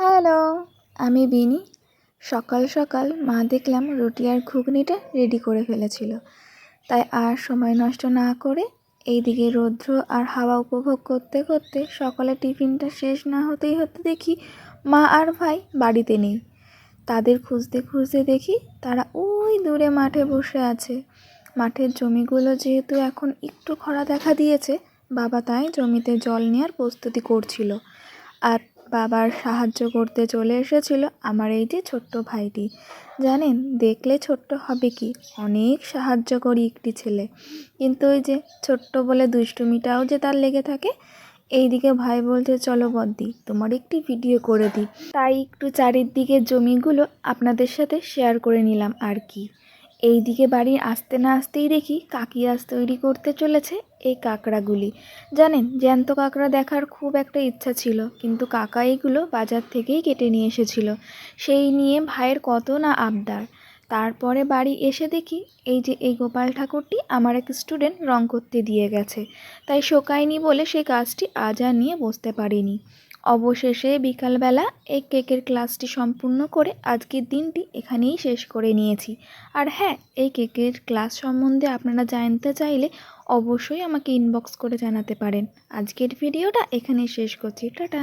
Hello, আমি বিনি। সকাল সকাল মা দেখলাম রুটি আর ঘুগনিটা রেডি করে ফেলেছিল। তাই আর সময় নষ্ট না করে এইদিকে রৌদ্র আর হাওয়া উপভোগ করতে করতে সকালে টিফিনটা শেষ না হতেই হতে দেখি মা আর ভাই বাড়িতে নেই। তাদের খুঁজতে খুঁজতে দেখি তারা ওই দূরে মাঠে বসে আছে। মাঠের জমিগুলো যেহেতু এখন একটু খরা দেখা দিয়েছে, বাবা তাই জমিতে জল নেওয়ার প্রস্তুতি করছিল। আর বাবার সাহায্য করতে চলে এসেছিল আমার এই যে ছোট্ট ভাইটি। জানেন, দেখলে ছোট্ট হবে কি, অনেক সাহায্য করি একটি ছেলে, কিন্তু ওই যে ছোট্ট বলে দুষ্টুমিটাও যে তার লেগে থাকে। এইদিকে ভাই বলছে, চলো বদ্দি তোমার একটি ভিডিও করে দিই। তাই একটু চারিদিকে জমিগুলো আপনাদের সাথে শেয়ার করে নিলাম আর কি। এইদিকে বাড়ি আসতে না আসতেই দেখি কাকি আজ তৈরি করতে চলেছে এই কাঁকড়াগুলি। জানেন, জ্যান্ত কাঁকড়া দেখার খুব একটা ইচ্ছা ছিল, কিন্তু কাকা এইগুলো বাজার থেকেই কেটে নিয়ে এসেছিল। সেই নিয়ে ভাইয়ের কত না আবদার। তারপরে বাড়ি এসে দেখি এই যে এই গোপাল ঠাকুরটি আমার এক স্টুডেন্ট রং করতে দিয়ে গেছে, তাই শোকায়নি বলে সেই কাজটি আজ আর নিয়ে বসতে পারিনি। অবশেষে বিকালবেলা এই কেকের ক্লাসটি সম্পূর্ণ করে আজকের দিনটি এখানেই শেষ করে নিয়েছি। আর হ্যাঁ, এই কেকের ক্লাস সম্বন্ধে আপনারা জানতে চাইলে অবশ্যই আমাকে ইনবক্স করে জানাতে পারেন। আজকের ভিডিওটা এখানেই শেষ করছি। টাটা।